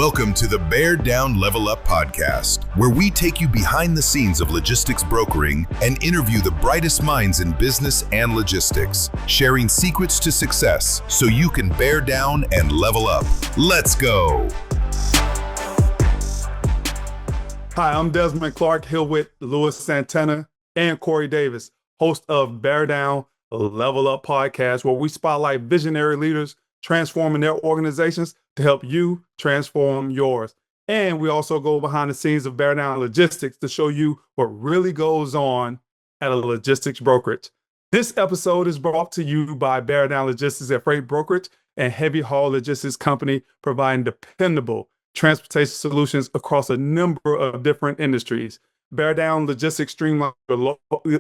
Welcome to the Bear Down Level Up podcast, where we take you behind the scenes of logistics brokering and interview the brightest minds in business and logistics, sharing secrets to success so you can bear down and level up. Let's go. Hi, I'm Desmond Clark, here with Louis Santana and Corey Davis, host of Bear Down Level Up podcast, where we spotlight visionary leaders transforming their organizations to help you transform yours. And we also go behind the scenes of Bear Down Logistics to show you what really goes on at a logistics brokerage. This episode is brought to you by Bear Down Logistics, a freight brokerage and heavy haul logistics company providing dependable transportation solutions across a number of different industries. Bear Down Logistics streamlines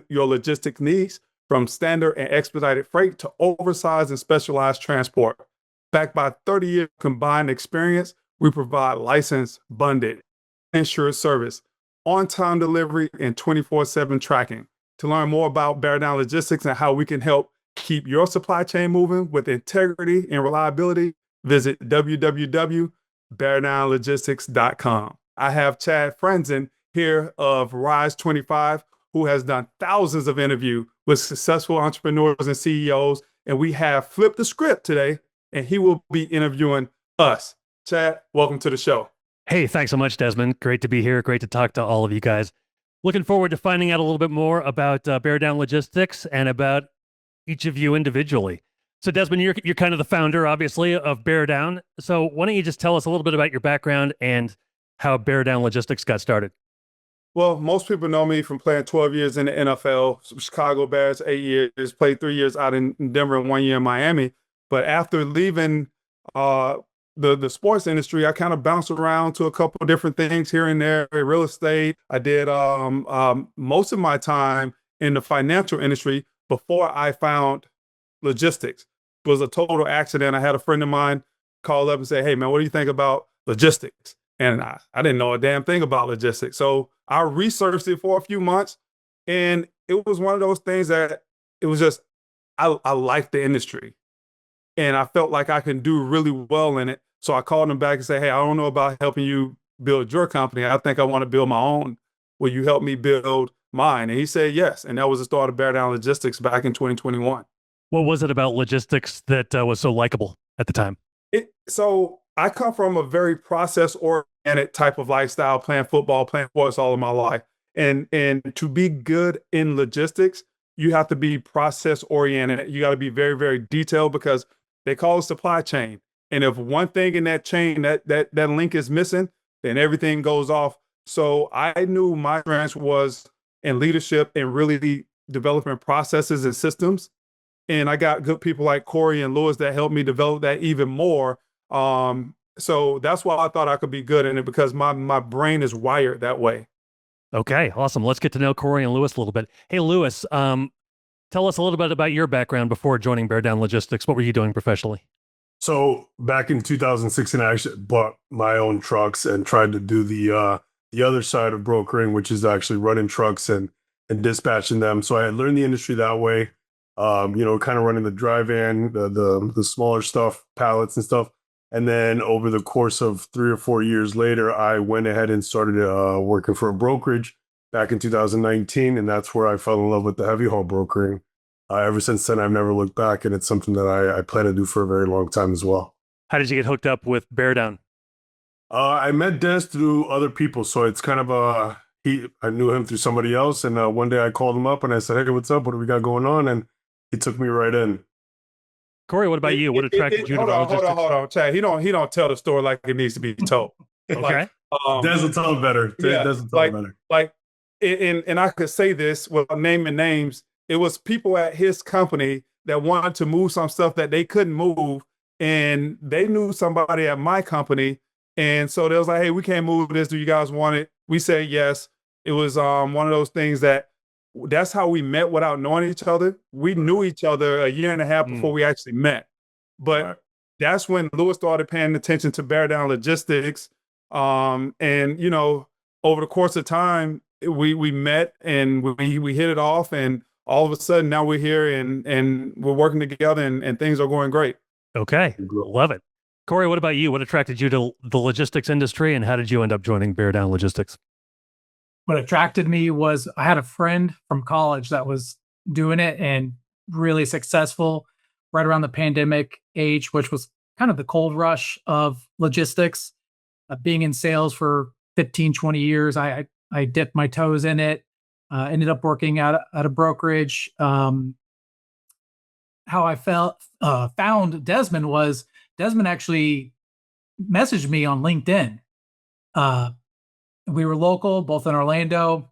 your logistic needs from standard and expedited freight to oversized and specialized transport. Backed by 30-year combined experience, we provide licensed, bonded, insured service, on-time delivery, and 24/7 tracking. To learn more about Bear Down Logistics and how we can help keep your supply chain moving with integrity and reliability, visit www.beardownlogistics.com. I have Chad Frenzen here of Rise 25, who has done thousands of interviews with successful entrepreneurs and CEOs, and we have flipped the script today, and he will be interviewing us. Chad, welcome to the show. Hey, thanks so much, Desmond. Great to be here. Great to talk to all of you guys. Looking forward to finding out a little bit more about Bear Down Logistics and about each of you individually. So Desmond, you're kind of the founder, obviously, of Bear Down. So why don't you just tell us a little bit about your background and how Bear Down Logistics got started? Well, most people know me from playing 12 years in the NFL, Chicago Bears, 8 years, played 3 years out in Denver and 1 year in Miami. But after leaving the sports industry, I kind of bounced around to a couple of different things here and there, real estate. I did most of my time in the financial industry before I found logistics. It was a total accident. I had a friend of mine call up and say, "Hey, man, what do you think about logistics?" And I didn't know a damn thing about logistics. So I researched it for a few months, and it was one of those things that it was just, I liked the industry. And I felt like I can do really well in it. So I called him back and said, "Hey, I don't know about helping you build your company. I think I want to build my own. Will you help me build mine?" And he said yes. And that was the start of Bear Down Logistics back in 2021. What was it about logistics that was so likable at the time? So I come from a very process-oriented type of lifestyle, playing football, playing sports all of my life. And to be good in logistics, you have to be process-oriented. You got to be very, very detailed, because they call it supply chain. And if one thing in that chain, that link is missing, then everything goes off. So I knew my strength was in leadership and really developing processes and systems. And I got good people like Corey and Louis that helped me develop that even more. So that's why I thought I could be good in it, because my brain is wired that way. Okay, awesome. Let's get to know Corey and Louis a little bit. Hey, Louis, tell us a little bit about your background before joining Bear Down Logistics. What were you doing professionally? So back in 2016, I actually bought my own trucks and tried to do the other side of brokering, which is actually running trucks and dispatching them. So I had learned the industry that way. Kind of running the dry van, the smaller stuff, pallets and stuff. And then over the course of 3 or 4 years later, I went ahead and started working for a brokerage back in 2019. And that's where I fell in love with the heavy haul brokering. Ever since then, I've never looked back. And it's something that I plan to do for a very long time as well. How did you get hooked up with Bear Down? I met Des through other people. So it's kind of I knew him through somebody else. And one day I called him up and I said, "Hey, what's up? What do we got going on?" And he took me right in. Corey, what about you? What attracted you to logistics? Hold on, Chad. He don't tell the story like it needs to be told. Okay. Des will tell it better. Des will tell it better. And I could say this without naming names. It was people at his company that wanted to move some stuff that they couldn't move, and they knew somebody at my company, and so they was like, "Hey, we can't move this. Do you guys want it?" We said yes. It was one of those things that's how we met without knowing each other. We knew each other a year and a half before we actually met. But that's when Louis started paying attention to Bear Down Logistics. And, over the course of time, we met and we hit it off. And all of a sudden now we're here and we're working together and things are going great. Okay. Love it. Corey, what about you? What attracted you to the logistics industry, and how did you end up joining Bear Down Logistics? What attracted me was I had a friend from college that was doing it and really successful right around the pandemic age, which was kind of the cold rush of logistics. Being in sales for 15, 20 years, I dipped my toes in it, ended up working at a brokerage. How I found Desmond was Desmond actually messaged me on LinkedIn. Uh, we were local, both in Orlando.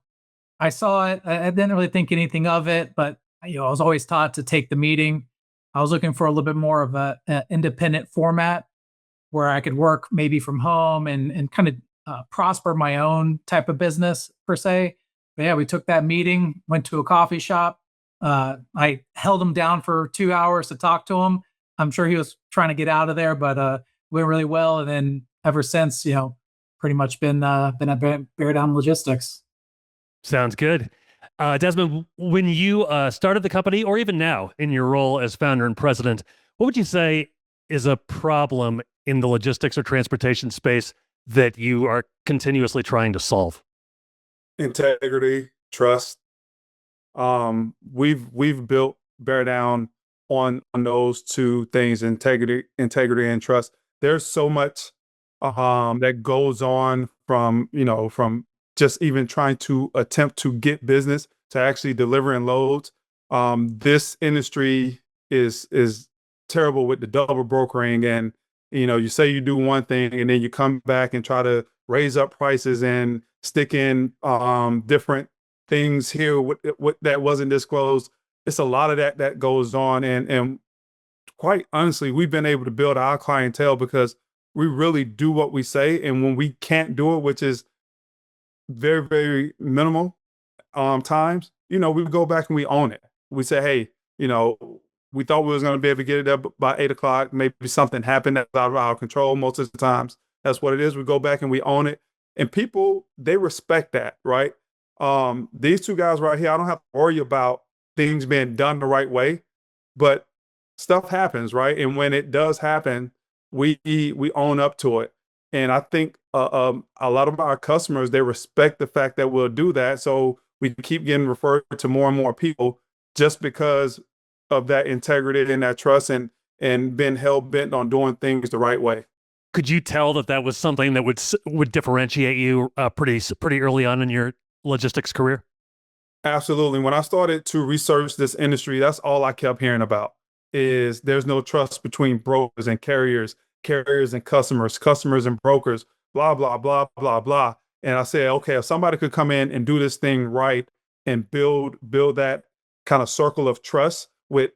I saw it. I didn't really think anything of it, but I was always taught to take the meeting. I was looking for a little bit more of a independent format where I could work maybe from home and kind of prosper my own type of business per se. But yeah, we took that meeting, went to a coffee shop. I held him down for 2 hours to talk to him. I'm sure he was trying to get out of there, but it went really well. And then ever since, pretty much been at Bear Down Logistics. Sounds good. Desmond, when you started the company, or even now in your role as founder and president, what would you say is a problem in the logistics or transportation space that you are continuously trying to solve? Integrity, trust. We've built Bear Down on those two things: integrity and trust. There's so much that goes on from just even trying to attempt to get business to actually delivering loads. This industry is terrible with the double brokering, and you say you do one thing and then you come back and try to raise up prices and stick in different things here with that wasn't disclosed. It's a lot of that goes on, and quite honestly, we've been able to build our clientele because we really do what we say, and when we can't do it, which is very, very minimal times, we go back and we own it. We say, hey, we thought we was going to be able to get it up by 8 o'clock. Maybe something happened that's out of our control. Most of the times, that's what it is. We go back and we own it, and people, they respect that, right? These two guys right here, I don't have to worry about things being done the right way, but stuff happens, right? And when it does happen, we own up to it. And I think a lot of our customers, they respect the fact that we'll do that. So we keep getting referred to more and more people just because of that integrity and that trust and being hell bent on doing things the right way. Could you tell that was something that would differentiate you pretty early on in your logistics career? Absolutely. When I started to research this industry, that's all I kept hearing about is there's no trust between brokers and carriers and customers and brokers, blah, blah, blah, blah, blah. And I said, okay, if somebody could come in and do this thing right and build that kind of circle of trust with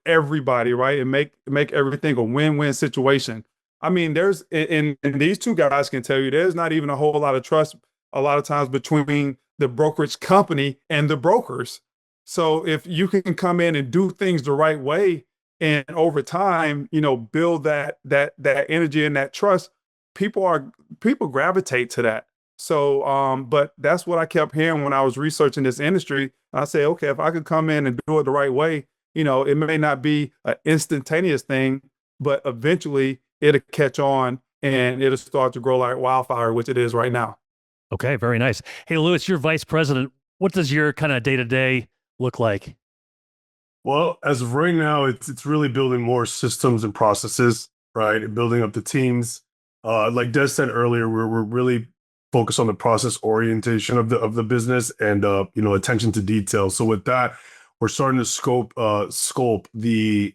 everybody, right? And make everything a win-win situation. I mean, and these two guys can tell you there's not even a whole lot of trust a lot of times between the brokerage company and the brokers. So if you can come in and do things the right way and over time, build that energy and that trust, people gravitate to that. So, but that's what I kept hearing when I was researching this industry. I say, okay, if I could come in and do it the right way, it may not be an instantaneous thing, but eventually it'll catch on and it'll start to grow like wildfire, which it is right now. Okay, very nice. Hey, Louis, you're vice president. What does your kind of day-to-day look like? Well, as of right now, it's really building more systems and processes, right? And building up the teams. Like Des said earlier, we're really focused on the process orientation of the business and attention to detail. So with that, we're starting to scope the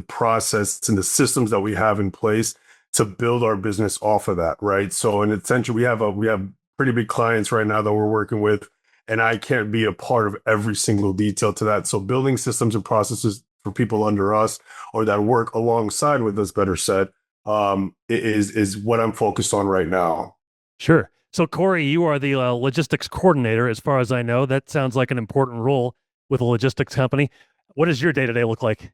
process and the systems that we have in place to build our business off of that, right? So in essential, we have pretty big clients right now that we're working with, and I can't be a part of every single detail to that. So building systems and processes for people under us or that work alongside with us, better said, is what I'm focused on right now. Sure. So Corey, you are the logistics coordinator, as far as I know. That sounds like an important role with a logistics company. What does your day-to-day look like?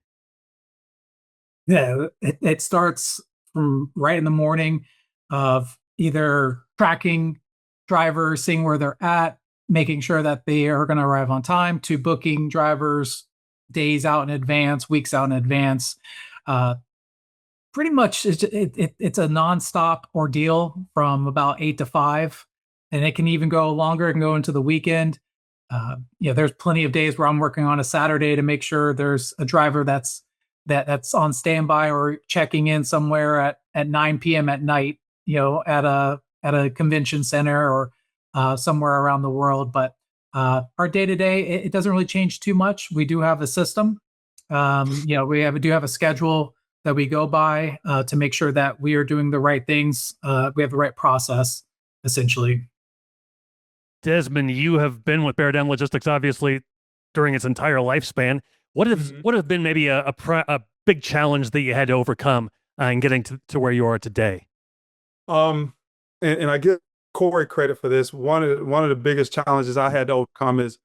Yeah, it starts from right in the morning of either tracking drivers, seeing where they're at, making sure that they are going to arrive on time, to booking drivers days out in advance, weeks out in advance, pretty much it's a nonstop ordeal from about 8 to 5, and it can even go longer. It can go into the weekend. There's plenty of days where I'm working on a Saturday to make sure there's a driver that's on standby or checking in somewhere at 9 p.m. at night. At a convention center or somewhere around the world. But our day to day, it doesn't really change too much. We do have a system. We do have a schedule that we go by to make sure that we are doing the right things. We have the right process, essentially. Desmond, you have been with Bear Down Logistics obviously during its entire lifespan. What have been maybe a big challenge that you had to overcome in getting to where you are today? And I give Corey credit for this. One of the biggest challenges I had to overcome is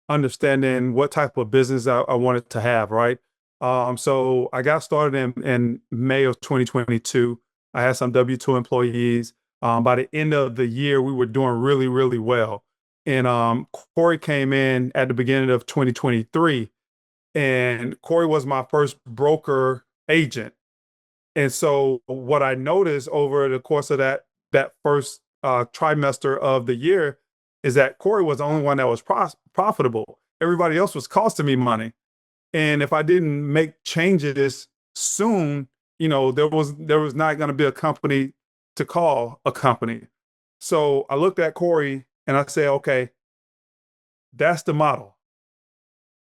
understanding what type of business I wanted to have, right? So I got started in May of 2022. I had some W-2 employees. By the end of the year, we were doing really, really well. And Corey came in at the beginning of 2023, and Corey was my first broker agent. And so what I noticed over the course of that first trimester of the year is that Corey was the only one that was profitable. Everybody else was costing me money. And if I didn't make changes soon, there was not going to be a company to call a company. So I looked at Corey and I said, okay, that's the model.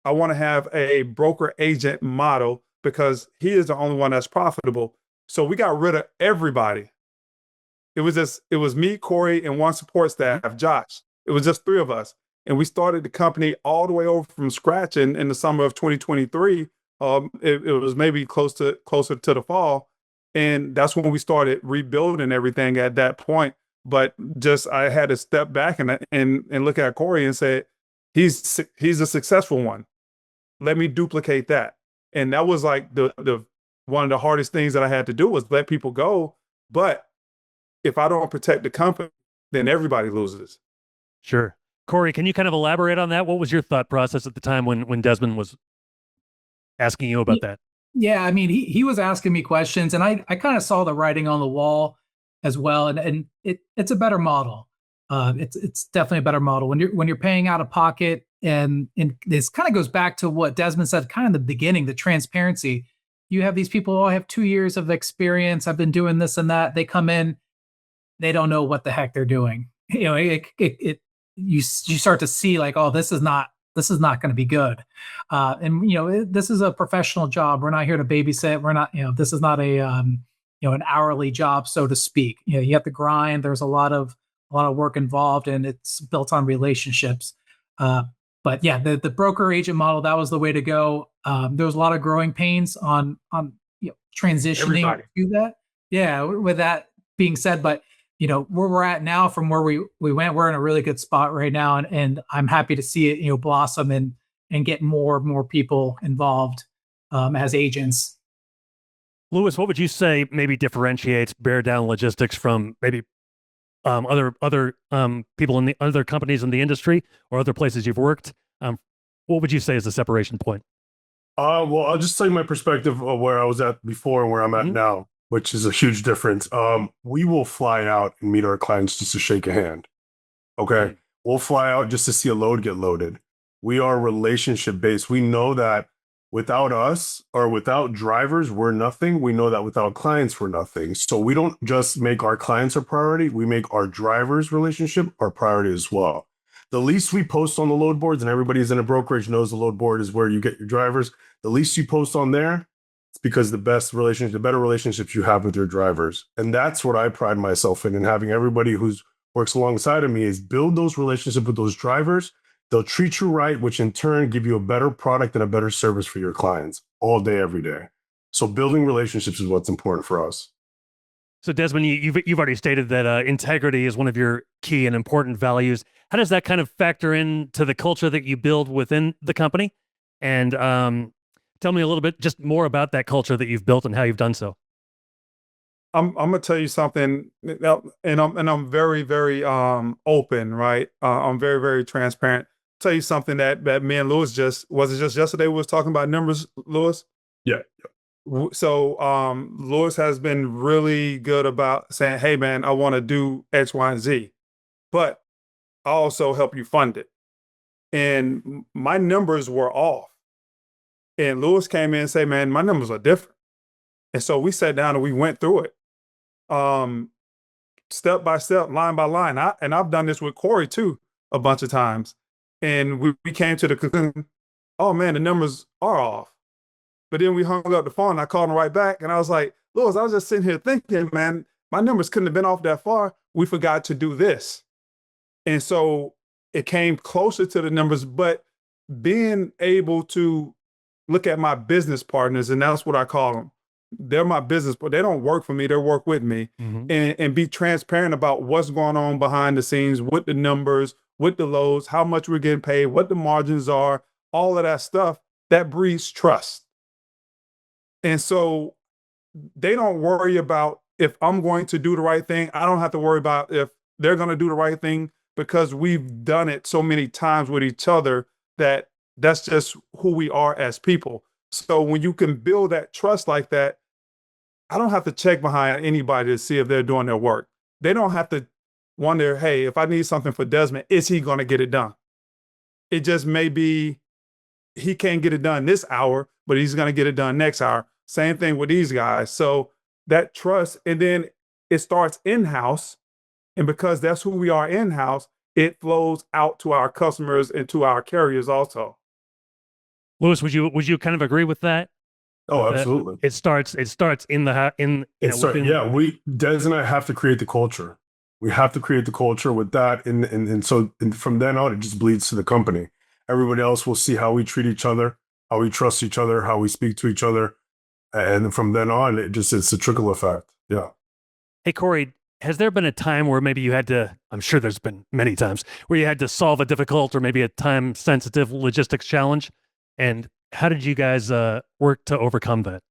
I want to have a broker agent model because he is the only one that's profitable. So we got rid of everybody. It was me, Corey, and one support staff, Josh. It was just three of us. And we started the company all the way over from scratch in the summer of 2023. It was maybe closer to the fall. And that's when we started rebuilding everything at that point. But just I had to step back and look at Corey and say, he's a successful one. Let me duplicate that. And that was like the one of the hardest things that I had to do was let people go. But if I don't protect the company, then everybody loses. Sure. Corey, can you kind of elaborate on that? What was your thought process at the time when Desmond was asking you about that? Yeah, I mean, he was asking me questions, and I kind of saw the writing on the wall as well, and it's a better model. It's definitely a better model when you're paying out of pocket, and this kind of goes back to what Desmond said, kind of in the beginning, the transparency. You have these people, oh, I have 2 years of experience. I've been doing this and that. They come in, they don't know what the heck they're doing. You start to see like, oh, this is not going to be good. This is a professional job. We're not here to babysit. We're not, this is not an hourly job, so to speak. You have to grind. There's a lot of work involved, and it's built on relationships. But yeah, the broker agent model, that was the way to go. There was a lot of growing pains on transitioning to that. Yeah. With that being said, but where we're at now from where we went, we're in a really good spot right now. And I'm happy to see it, blossom and get more people involved as agents. Louis, what would you say maybe differentiates Bear Down Logistics from maybe other people in the other companies in the industry or other places you've worked? What would you say is the separation point? Well, I'll just tell you my perspective of where I was at before and where I'm at now, which is a huge difference. We will fly out and meet our clients just to shake a hand. Okay. We'll fly out just to see a load get loaded. We are relationship based. We know that without us or without drivers, we're nothing. We know that without clients, we're nothing. So we don't just make our clients a priority. We make our drivers relationship our priority as well. The least we post on the load boards, and everybody's in a brokerage knows the load board is where you get your drivers. The least you post on there, it's because the better relationships you have with your drivers. And that's what I pride myself in, and having everybody who's works alongside of me is build those relationships with those drivers. They'll treat you right, which in turn give you a better product and a better service for your clients all day, every day. So building relationships is what's important for us. So Desmond, you've already stated that integrity is one of your key and important values. How does that kind of factor into the culture that you build within the company? And tell me a little bit just more about that culture that you've built and how you've done so. I'm gonna tell you something, and I'm very, very open, right? I'm very, very transparent. Tell you something that me and Louis just yesterday we was talking about numbers, Louis. Yeah. Lewis has been really good about saying, hey man, I want to do X, Y, and Z, but I also help you fund it. And my numbers were off. And Lewis came in and said, man, my numbers are different. And so we sat down and we went through it. Step by step, line by line. I've done this with Corey too a bunch of times. And we came to the conclusion, oh man, the numbers are off. But then we hung up the phone and I called him right back and I was like, Lewis, I was just sitting here thinking, man, my numbers couldn't have been off that far. We forgot to do this. And so it came closer to the numbers, but being able to look at my business partners, and that's what I call them. They're my business, but they don't work for me. They work with me, and be transparent about what's going on behind the scenes with the numbers, with the loads, how much we're getting paid, what the margins are, all of that stuff that breeds trust. And so they don't worry about if I'm going to do the right thing. I don't have to worry about if they're going to do the right thing because we've done it so many times with each other that that's just who we are as people. So when you can build that trust like that, I don't have to check behind anybody to see if they're doing their work. They don't have to wonder, hey, if I need something for Desmond, is he going to get it done? It just may be he can't get it done this hour, but he's going to get it done next hour. Same thing with these guys. So that trust, and then it starts in-house. And because that's who we are in-house, it flows out to our customers and to our carriers also. Lewis, would you kind of agree with that? Oh, absolutely. It starts in the Des and I have to create the culture. We have to create the culture with that, and so from then on, it just bleeds to the company. Everybody else will see how we treat each other, how we trust each other, how we speak to each other, and from then on, it's a trickle effect. Yeah. Hey, Corey, has there been a time where maybe you had to, I'm sure there's been many times, where you had to solve a difficult or maybe a time-sensitive logistics challenge? And how did you guys work to overcome that?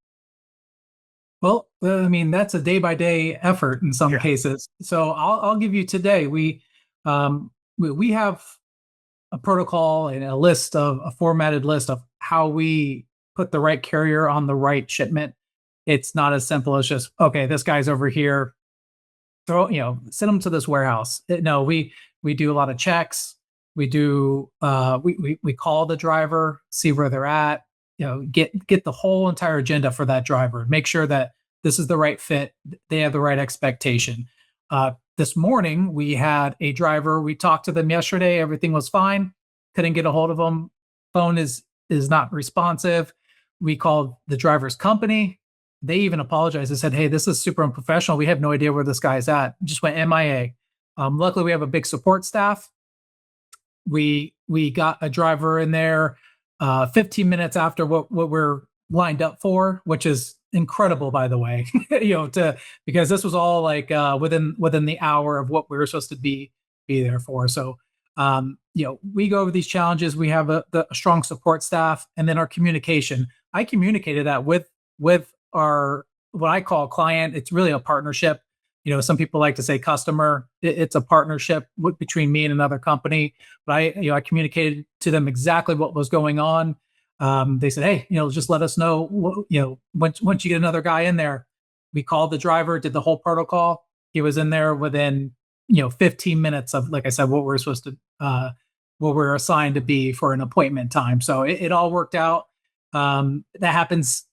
Well, I mean, that's a day-by-day effort in some cases. So I'll give you today. We have a protocol and a formatted list of how we put the right carrier on the right shipment. It's not as simple as just, okay, this guy's over here, send them to this warehouse. No, we do a lot of checks. We do we call the driver, see where they're at, get the whole entire agenda for that driver, make sure that this is the right fit, they have the right expectation. This morning we had a driver, we talked to them yesterday, everything was fine, couldn't get a hold of them, phone is not responsive. We called the driver's company. They even apologized and said, hey, this is super unprofessional. We have no idea where this guy's at. Just went MIA. Luckily, we have a big support staff. We got a driver in there 15 minutes after what we're lined up for, which is incredible, by the way, because this was all like within the hour of what we were supposed to be there for. So, we go over these challenges. We have a strong support staff, and then our communication. I communicated that with our, what I call client. It's really a partnership. Some people like to say customer. It's a partnership between me and another company. But I communicated to them exactly what was going on. They said, hey, just let us know. Once you get another guy in there. We called the driver, did the whole protocol. He was in there within 15 minutes of, like I said, what we're supposed to, what we're assigned to be for an appointment time. So it all worked out. That happens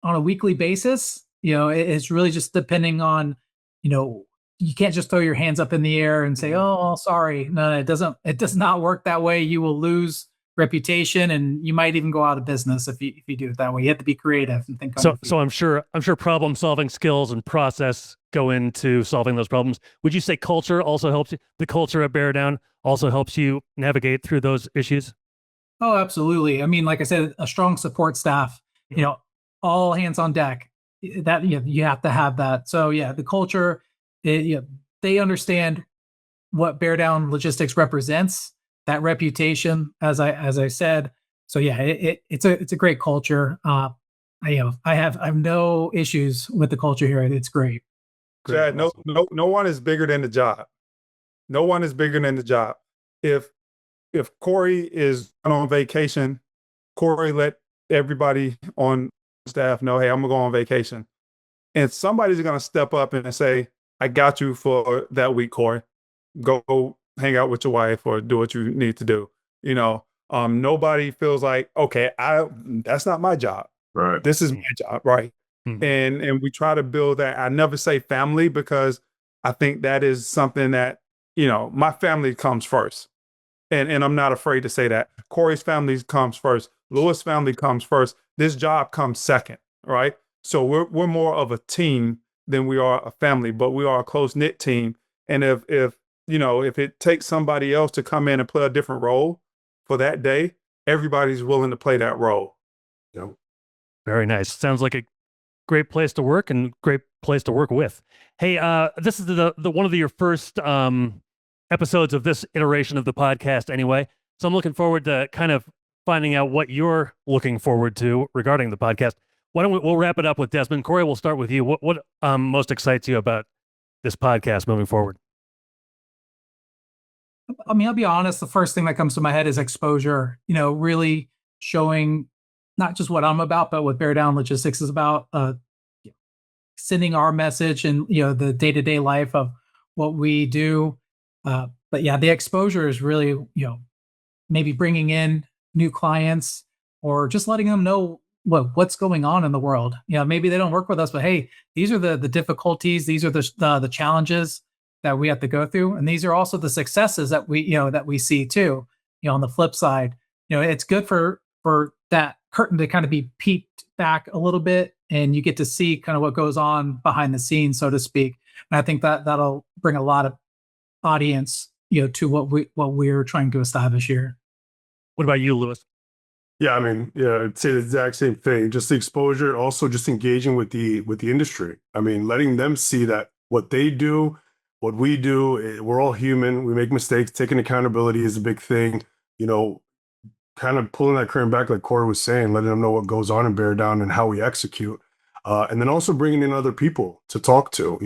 on a weekly basis. It's really just depending on, you can't just throw your hands up in the air and say, oh, sorry. No, it doesn't. It does not work that way. You will lose reputation, and you might even go out of business if you do it that way. You have to be creative and think. So I'm sure problem solving skills and process go into solving those problems. Would you say culture also helps you? The culture at Bear Down also helps you navigate through those issues? Oh, absolutely. I mean, like I said, a strong support staff. All hands on deck. That you have to have that. So the culture. They understand what Bear Down Logistics represents. That reputation, as I said. So it's a great culture. I have no issues with the culture here. It's great. Chad, no one is bigger than the job. No one is bigger than the job. If Corey is on vacation, Corey let everybody on staff know, hey, I'm gonna go on vacation. And somebody's gonna step up and say, I got you for that week, Corey. Go hang out with your wife or do what you need to do. Nobody feels like, okay, that's not my job. Right. This is my job, right? Mhm. And we try to build that. I never say family because I think that is something that, my family comes first. And I'm not afraid to say that. Corey's family comes first. Lewis' family comes first. This job comes second, right? So we're more of a team than we are a family, but we are a close-knit team. And if it takes somebody else to come in and play a different role for that day, everybody's willing to play that role. Yep. Very nice. Sounds like a great place to work and great place to work with. Hey, this is the one of your first episodes of this iteration of the podcast anyway. So I'm looking forward to kind of finding out what you're looking forward to regarding the podcast. Why don't we'll wrap it up with Desmond. Corey, we'll start with you. What most excites you about this podcast moving forward? I mean, I'll be honest, the first thing that comes to my head is exposure, really showing not just what I'm about, but what Bear Down Logistics is about, sending our message and, the day-to-day life of what we do. But yeah, the exposure is really, maybe bringing in new clients or just letting them know what's going on in the world. Maybe they don't work with us, but hey, these are the difficulties. These are the challenges that we have to go through. And these are also the successes that we see too, on the flip side. It's good for that curtain to kind of be peeked back a little bit and you get to see kind of what goes on behind the scenes, so to speak. And I think that'll bring a lot of audience, to what we're trying to establish here. What about you, Lewis? Yeah, I mean, yeah, I'd say the exact same thing. Just the exposure, also just engaging with the industry. I mean, letting them see that what they do, what we do, we're all human. We make mistakes. Taking accountability is a big thing. Kind of pulling that curtain back, like Corey was saying, letting them know what goes on in Bear Down and how we execute. And then also bringing in other people to talk to,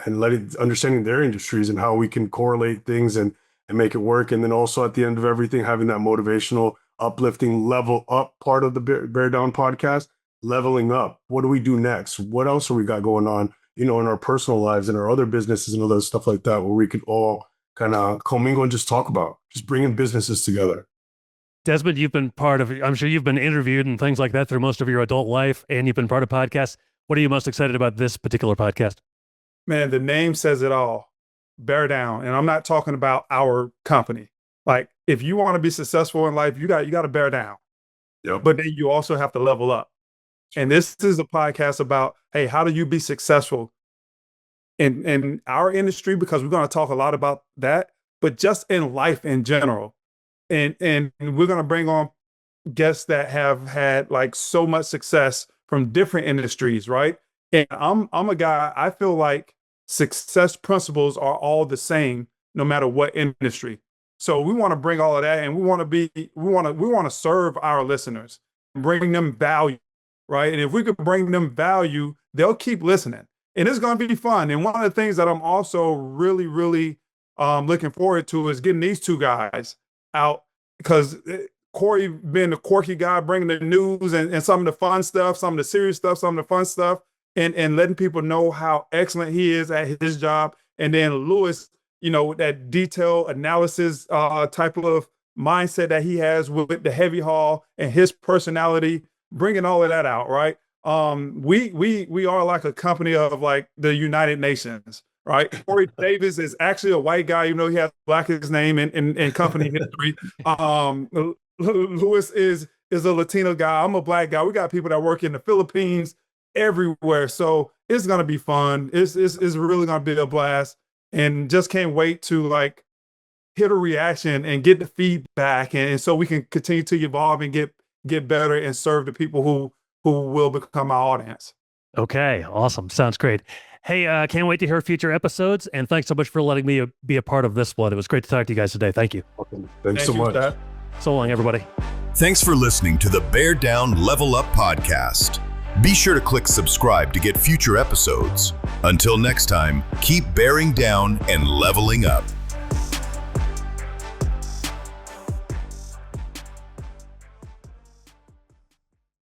and understanding their industries and how we can correlate things and make it work. And then also at the end of everything, having that motivational, uplifting, level up part of the Bear Down podcast, leveling up. What do we do next? What else have we got going on, in our personal lives and our other businesses and other stuff like that, where we could all kind of commingle and just talk about, just bringing businesses together. Desmond, you've been I'm sure you've been interviewed and things like that through most of your adult life, and you've been part of podcasts. What are you most excited about this particular podcast? Man, the name says it all. Bear Down. And I'm not talking about our company. Like, if you want to be successful in life, you got to bear down. Yep. But then you also have to level up. And this is a podcast about, hey, how do you be successful in our industry? Because we're going to talk a lot about that, but just in life in general. And we're going to bring on guests that have had like so much success from different industries, right? And I'm a guy, I feel like success principles are all the same, no matter what industry. So we want to bring all of that, and we want to serve our listeners, bring them value, right? And if we could bring them value, they'll keep listening, and it's going to be fun. And one of the things that I'm also really, really looking forward to is getting these two guys out, because Corey being the quirky guy, bringing the news and some of the fun stuff, some of the serious stuff, some of the fun stuff, and letting people know how excellent he is at his job. And then Lewis, that detailed analysis type of mindset that he has with the heavy haul and his personality, bringing all of that out, right? We are like a company of like the United Nations, right? Corey Davis is actually a white guy, even though he has black in his name in company history. Lewis is a Latino guy. I'm a black guy. We got people that work in the Philippines, everywhere. So it's gonna be fun. It's really gonna be a blast, and just can't wait to like hit a reaction and get the feedback, and so we can continue to evolve and get better and serve the people who will become our audience. Okay, awesome. Sounds great. Hey, can't wait to hear future episodes, and thanks so much for letting me be a part of this one. It was great to talk to you guys today. Thank you. Thanks so much. Dad. So long, everybody. Thanks for listening to the Bear Down Level Up podcast. Be sure to click subscribe to get future episodes. Until next time, keep bearing down and leveling up.